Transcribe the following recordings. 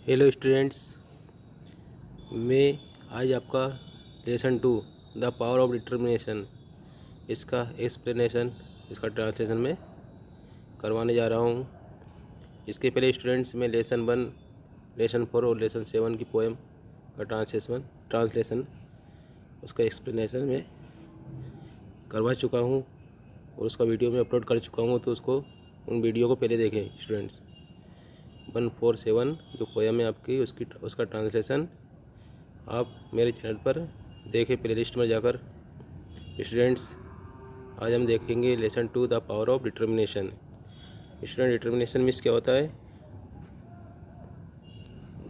Hello students, मैं आज आपका lesson 2 the power of determination इसका एक्सप्लेनेशन, इसका ट्रांसलेशन में करवाने जा रहा हूँ। इसके पहले स्टूडेंट्स मैं लेसन 1, लेसन 4 और लेसन 7 की पोएम का ट्रांसलेशन उसका एक्सप्लेनेशन में करवा चुका हूँ और उसका वीडियो में अपलोड कर चुका हूँ, तो उसको उन वीडियो को पहले देखें स्टूडेंट्स। 147 जो पोएम है आपकी, उसका ट्रांसलेशन आप मेरे चैनल पर देखें प्लेलिस्ट में जाकर। स्टूडेंट्स, आज हम देखेंगे lesson 2 the power of determination. Student, determination means क्या होता है?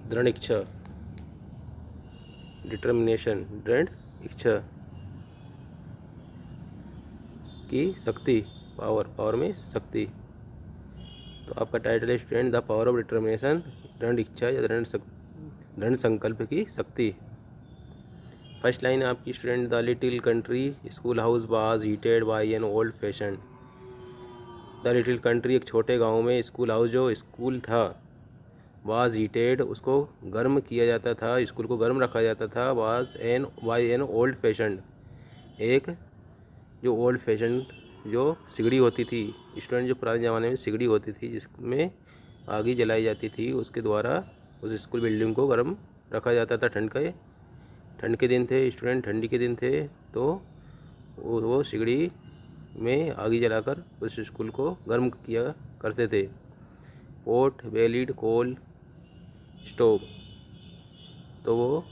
दृढ़ इच्छा। डिटर्मिनेशन दृढ़ इच्छा की शक्ति, पावर में शक्ति। तो आपका टाइटल है student the power of determination, दृढ़ इच्छा या दृढ़ संकल्प की शक्ति। फर्स्ट लाइन आपकी student, the little country school house was heated bye an old fashion. The little country एक छोटे गांव में स्कूल हाउस जो स्कूल था, वाज हीटेड उसको गर्म किया जाता था, स्कूल को गर्म रखा जाता था। Was an by an old fashion, एक जो ओल्ड फैशन जो सिगड़ी होती थी स्टूडेंट, जो पुराने ज़माने में सिगड़ी होती थी जिसमें आग जलाई जाती थी, उसके द्वारा उस स्कूल बिल्डिंग को गर्म रखा जाता था। ठंड के दिन थे स्टूडेंट, ठंडी के दिन थे, तो वो सिगड़ी में आग जलाकर उस स्कूल को गर्म किया करते थे। पोर्ट वेलिड कोल स्टोव, तो वो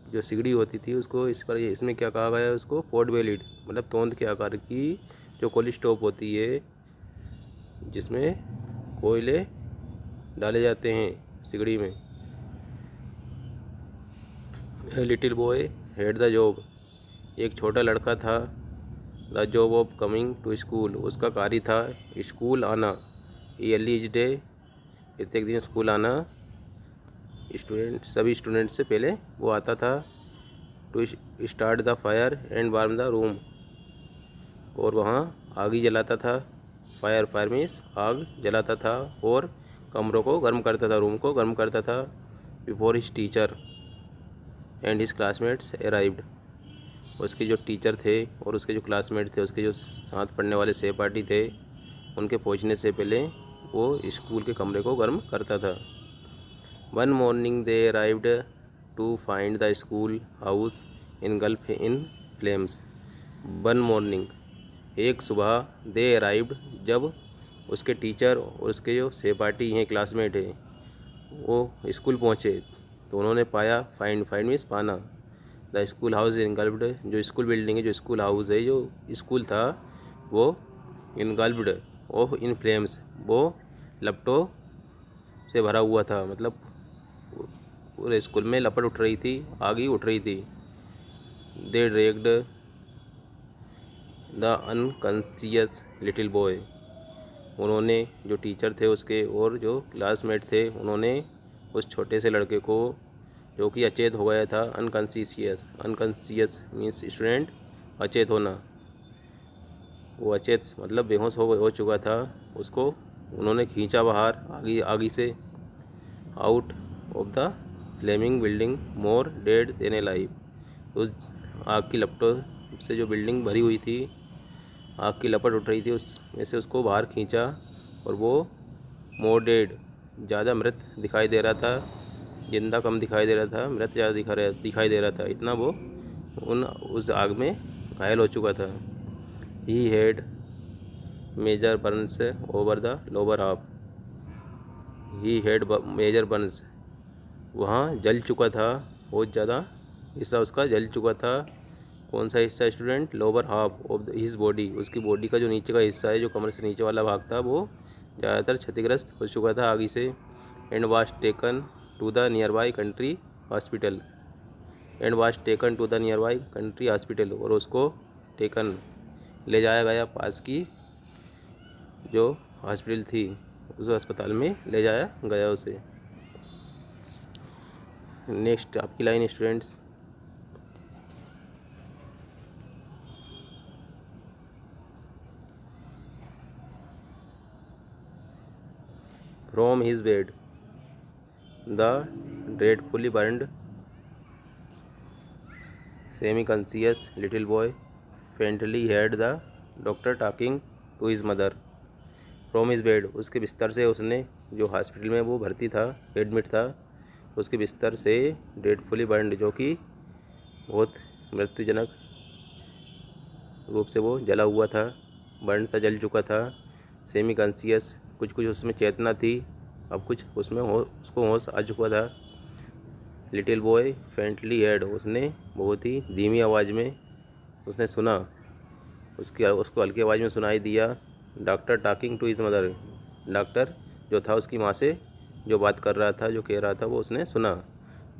जो सिगड़ी होती थी उसको इसमें क्या कहा गया है? उसको पोर्ट वेलिड, मतलब तोंद के आकार की जो कोल स्टोव होती है जिसमें कोयले डाले जाते हैं सिगड़ी में। Little boy had the job, एक छोटा लड़का था। The job of coming to school, उसका कार्य था स्कूल आना। अर्ली इच डे, प्रत्येक दिन स्कूल आना। सभी स्टूडेंट से पहले वो आता था। To start the fire and warm the room, और वहाँ आग ही जलाता था। फायर मीन्स आग जलाता था और कमरों को गर्म करता था, रूम को गर्म करता था। Before his teacher and his classmates arrived, उसके जो टीचर थे और उसके जो क्लासमेट थे, उसके जो साथ पढ़ने वाले सहपाठी थे, उनके पहुंचने से पहले वो स्कूल के कमरे को गर्म करता था। One morning they arrived to find the school house engulf in flames. One morning, एक सुबह, दे अराइव्ड जब उसके टीचर और उसके जो सहपाठी हैं, क्लासमेट हैं, वो स्कूल पहुँचे, तो उन्होंने पाया, फाइंड मीन्स पाना। द स्कूल हाउस इनगल्फ्ड, जो स्कूल बिल्डिंग है, जो स्कूल हाउस है, जो स्कूल था, वो इनगल्फ्ड ऑफ इन फ्लेम्स, वो लपटों से भरा हुआ था, मतलब पूरे स्कूल में लपट उठ रही थी, आग ही उठ रही थी। They dragged the unconscious little boy, उन्होंने, जो टीचर थे उसके और जो क्लासमेट थे, उन्होंने उस छोटे से लड़के को, जो कि अचेत हो गया था, अनकॉन्शियस मीन्स स्टूडेंट अचेत होना, वो अचेत मतलब बेहोश हो चुका था, उसको उन्होंने खींचा बाहर आगी से। Out of the flaming building more dead than alive, उस आग की लपटों से जो बिल्डिंग भरी हुई थी, आग की लपट उठ रही थी, उसमें से उसको बाहर खींचा, और वो मोर डेड, ज़्यादा मृत दिखाई दे रहा था, जिंदा कम दिखाई दे रहा था, मृत ज़्यादा दिखाई दे रहा था, इतना वो उस आग में घायल हो चुका था। He had major burns over the lower half, he had major burns, वहाँ जल चुका था, बहुत ज़्यादा हिस्सा उसका जल चुका था। कौन सा हिस्सा student? Lower half of his body, उसकी बॉडी का जो नीचे का हिस्सा है, जो कमर से नीचे वाला भाग था, वो ज़्यादातर क्षतिग्रस्त हो चुका था आग से। And was taken to the nearby country hospital, और उसको टेकन ले जाया गया, पास की जो हॉस्पिटल थी उस अस्पताल में ले जाया गया उसे। नेक्स्ट आपकी line students, from his bed, the dreadfully burned semi-conscious little boy faintly heard the doctor talking to his mother from his bed। उसके बिस्तर से उसने, जो हॉस्पिटल में वो भर्ती था, एडमिट था, उसके बिस्तर से dreadfully burned, जो कि बहुत मृत्युजनक रूप से वो जला हुआ था, बर्न था, जल चुका था, सेमी कॉन्शियस, कुछ कुछ उसमें चेतना थी, अब कुछ उसमें उसको होश आ चुका था। लिटिल बॉय फेंटली हेड, उसने बहुत ही धीमी आवाज़ में उसने सुना, उसको हल्की आवाज़ में सुनाई दिया। Doctor talking to his mother, doctor जो था उसकी माँ से जो बात कर रहा था, जो कह रहा था, वो उसने सुना।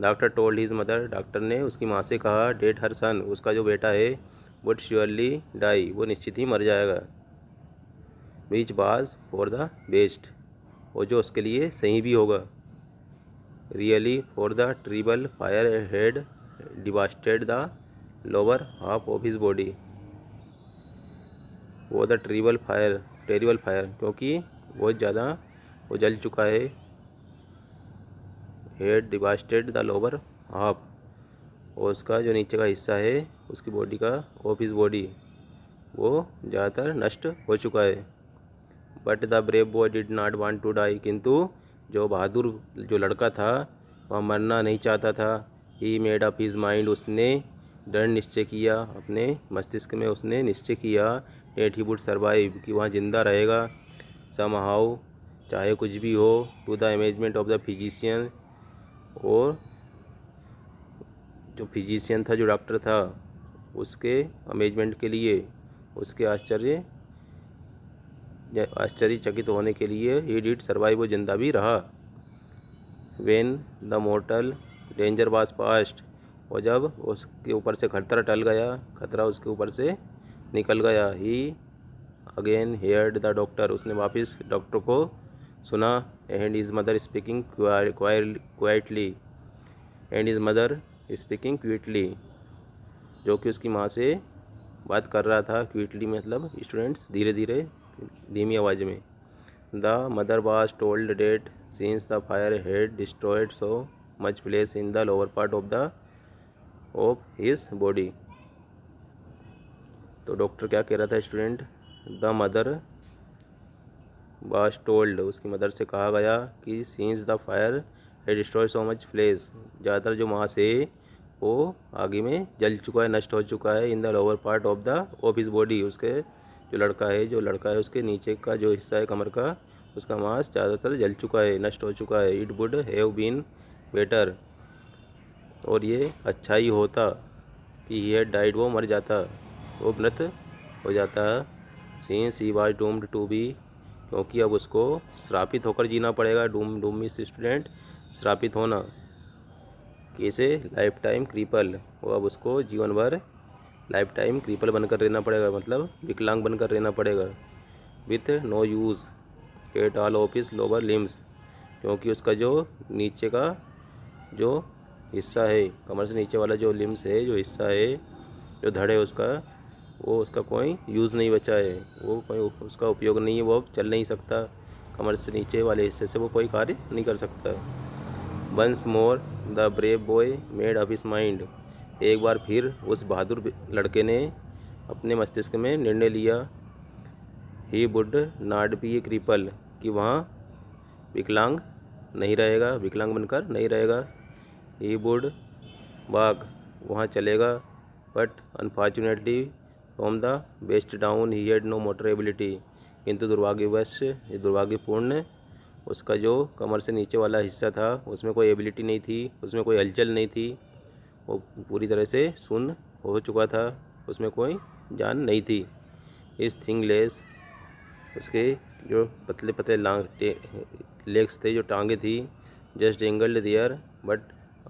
Doctor told his mother, doctor ने उसकी माँ से कहा, डेट हर सन, उसका जो बेटा है, वुड श्योरली डाई, वो निश्चित ही मर जाएगा। Which was for the best, वो जो उसके लिए सही भी होगा। Really for the terrible fire had devastated the lower half of his body, वो द टेरिबल फायर, क्योंकि बहुत ज़्यादा वो जल चुका है। Had devastated the lower half, और उसका जो नीचे का हिस्सा है उसकी बॉडी का, ऑफ हिज बॉडी, वो ज़्यादातर नष्ट हो चुका है। But the brave boy did not want to die, किंतु जो बहादुर जो लड़का था वह मरना नहीं चाहता था। He made up his mind, उसने दृढ़ निश्चय किया, अपने मस्तिष्क में उसने निश्चय किया, डेट ही वुड सर्वाइव, कि वहाँ जिंदा रहेगा। सम हाउ, चाहे कुछ भी हो, to the amazement of the physician, और जो फिजिशियन था, जो डॉक्टर था, उसके अमेजमेंट के लिए, उसके आश्चर्यचकित होने के लिए, ही डिड सर्वाइव, वो जिंदा भी रहा। When the mortar danger was past, और जब उसके ऊपर से खतरा टल गया, खतरा उसके ऊपर से निकल गया। He again heard the doctor, उसने वापस डॉक्टर को सुना। And his mother speaking quietly, and his mother speaking quietly, जो कि उसकी माँ से बात कर रहा था। क्विटली मतलब स्टूडेंट्स धीरे धीरे, धीमी आवाज़ में। The mother was told that since the fire had destroyed so much place in the lower part of his body. तो डॉक्टर क्या कह रहा था student, the mother was told, उसकी मदर से कहा गया कि since the fire had destroyed so much place, ज़्यादातर जो वहाँ से वो आगे में जल चुका है, नष्ट हो चुका है। इन the lower part of his body, उसके जो लड़का है उसके नीचे का जो हिस्सा है कमर का, उसका मांस ज़्यादातर जल चुका है, नष्ट हो चुका है। It would have been better, और ये अच्छा ही होता कि ही हैड डाइड, वो मर जाता, वो मृत हो जाता। Since he was doomed to be, क्योंकि अब उसको श्रापित होकर जीना पड़ेगा। डूम मीन्स स्टूडेंट श्रापित होना, कैसे, लाइफ टाइम क्रीपल, वो अब उसको जीवन भर लाइफ टाइम क्रीपल बनकर रहना पड़ेगा, मतलब विकलांग बनकर रहना पड़ेगा। With no use at all of his lower limbs, क्योंकि उसका जो नीचे का जो हिस्सा है, कमर से नीचे वाला जो लिम्स है, जो हिस्सा है, जो धड़ है उसका, वो उसका कोई यूज़ नहीं बचा है, वो कोई उसका उपयोग नहीं है, वो अब चल नहीं सकता। कमर से नीचे वाले हिस्से से वो कोई कार्य नहीं कर सकता। Once more the brave boy made up his mind, एक बार फिर उस बहादुर लड़के ने अपने मस्तिष्क में निर्णय लिया। He would not be A cripple, कि वहाँ विकलांग नहीं रहेगा, विकलांग बनकर नहीं रहेगा। ही वुड वॉक, वहाँ चलेगा। But unfortunately from the waist down he had no motor ability, किंतु दुर्भाग्यवश, दुर्भाग्यपूर्ण, उसका जो कमर से नीचे वाला हिस्सा था उसमें कोई एबिलिटी नहीं थी, उसमें कोई हलचल नहीं थी, वो पूरी तरह से सुन्न हो चुका था, उसमें कोई जान नहीं थी। इस थिंगलेस, उसके जो पतले पतले लेग्स थे, जो टांगे थी, just angled there but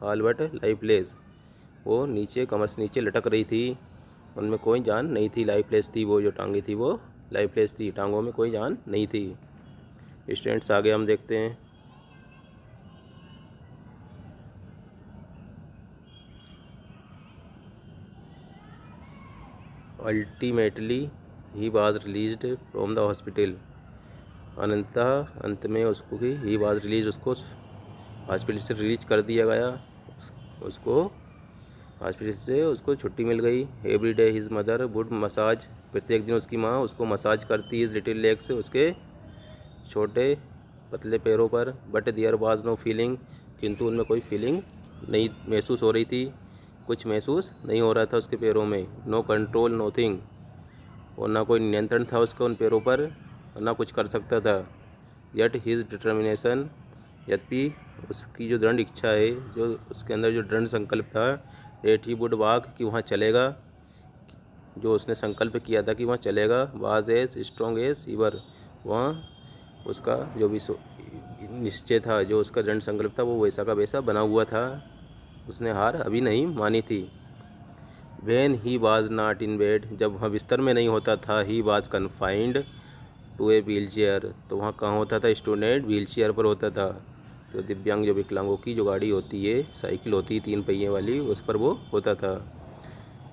all but lifeless, वो नीचे कमर से नीचे लटक रही थी, उनमें कोई जान नहीं थी, लाइफलेस थी, वो जो टांगे थी वो लाइफलेस थी, टांगों में कोई जान नहीं थी। स्टूडेंट्स आगे हम देखते हैं। Ultimately he was released from the hospital, अंत में उसको ही वाज रिलीज, उसको हॉस्पिटल से रिलीज कर दिया गया उसको, हॉस्पिटल से उसको छुट्टी मिल गई। Every day his mother would massage, प्रत्येक दिन उसकी माँ उसको मसाज करती हिज लिटिल लेग से, उसके छोटे पतले पैरों पर। But there was no feeling, किंतु उनमें कोई फीलिंग नहीं महसूस हो रही थी, कुछ महसूस नहीं हो रहा था उसके पैरों में। नो कंट्रोल नोथिंग, और ना कोई नियंत्रण था उसका उन पैरों पर, और ना कुछ कर सकता था। यट हिज डिटर्मिनेशन, यद्यपि उसकी जो दृढ़ इच्छा है, जो उसके अंदर जो दृढ़ संकल्प था, डेट ही वुड वॉक, कि वहाँ चलेगा, जो उसने संकल्प किया था कि वहाँ चलेगा, वाज एज स्ट्रॉन्ग एज ईवर, वहाँ उसका जो भी निश्चय था, जो उसका दृढ़ संकल्प था, वो वैसा का वैसा बना हुआ था, उसने हार अभी नहीं मानी थी। When he was not in bed, जब वहाँ बिस्तर में नहीं होता था, he was confined to a wheelchair, तो वहाँ कहाँ होता था स्टूडेंट, व्हील चेयर पर होता था। जो दिव्यांग, जो विकलांगों की जो गाड़ी होती है, साइकिल होती है 3 पहिए वाली, उस पर वो होता था।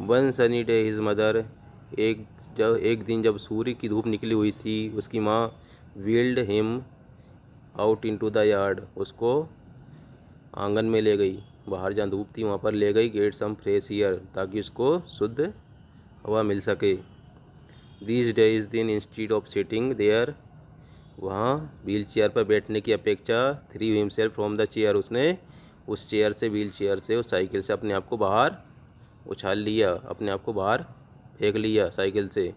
One sunny day his mother, एक दिन जब सूर्य की धूप निकली हुई थी, उसकी माँ wheeled him out into the yard, उसको आंगन में ले गई, बाहर जहाँ धूप थी वहाँ पर ले गई, गेट सम फ्रेश एयर, ताकि उसको शुद्ध हवा मिल सके। दीज डेज दिन इंस्टीड ऑफ सिटिंग देयर, वहाँ व्हील चेयर पर बैठने की अपेक्षा, three himself from the chair, उसने उस चेयर से, व्हील चेयर से, उस साइकिल से अपने आप को बाहर उछाल लिया, अपने आप को बाहर फेंक लिया साइकिल से।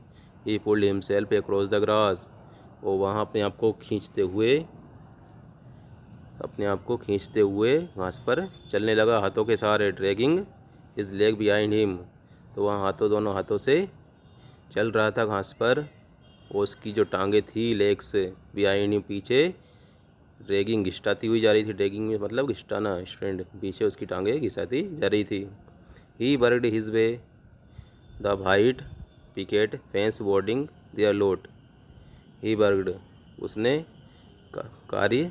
ही pulled himself across the grass, और वहाँ अपने आप को खींचते हुए घास पर चलने लगा हाथों के सहारे। Dragging his leg behind him, तो वहाँ दोनों हाथों से चल रहा था घास पर, और उसकी जो टांगे थी लेग्स बिहाइंड हिम, पीछे ड्रैगिंग घिसटाती हुई जा रही थी। ड्रैगिंग में मतलब घिसटाना, स्टूडेंट, पीछे उसकी टांगे घिसाती जा रही थी। He worked his way the white picket fence boarding their lot, he worked, उसने कार्य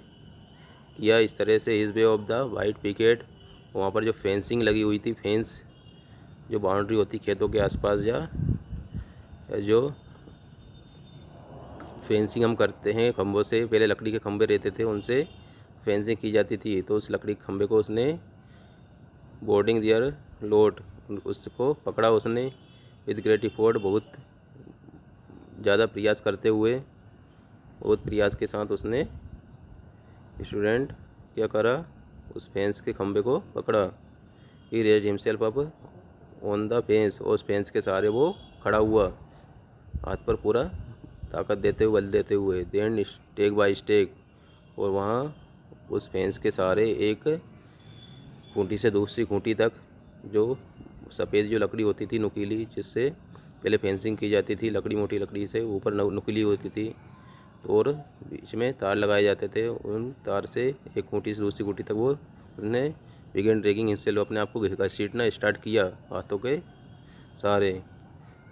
किया इस तरह से, his way of the white picket, वहाँ पर जो फेंसिंग लगी हुई थी, फेंस जो बाउंड्री होती खेतों के आसपास, या जो फेंसिंग हम करते हैं खम्भों से, पहले लकड़ी के खम्भे रहते थे, उनसे फेंसिंग की जाती थी, तो उस लकड़ी के खम्भे को उसने बोर्डिंग दियर लोट, उसको पकड़ा उसने, विद ग्रेट एफर्ट, बहुत ज़्यादा प्रयास करते हुए, बहुत प्रयास के साथ उसने स्टूडेंट क्या करा, उस फेंस के खंभे को पकड़ा। He raised himself up on the fence, उस फेंस के सहारे वो खड़ा हुआ, हाथ पर पूरा ताकत देते हुए, बल देते हुए। देन स्टेक बाय स्टेक, और वहाँ उस फेंस के सहारे एक खूंटी से दूसरी खूंटी तक, जो सफ़ेद जो लकड़ी होती थी नुकीली, जिससे पहले फेंसिंग की जाती थी, लकड़ी, मोटी लकड़ी से ऊपर नुकीली होती थी, और बीच में तार लगाए जाते थे, उन तार से एक खूंटी से दूसरी खूंटी तक वो उसने बिगन ड्रैगिंग हिमसेल्फ, अपने आप को घसीटना स्टार्ट किया हाथों के सहारे।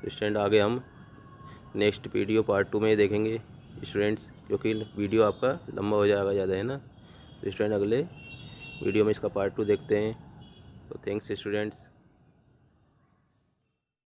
स्टूडेंट आगे हम नेक्स्ट वीडियो पार्ट 2 में देखेंगे स्टूडेंट्स, क्योंकि वीडियो आपका लंबा हो जाएगा ज़्यादा, है ना। तो स्टूडेंट अगले वीडियो में इसका पार्ट 2 देखते हैं। तो थैंक्स स्टूडेंट्स।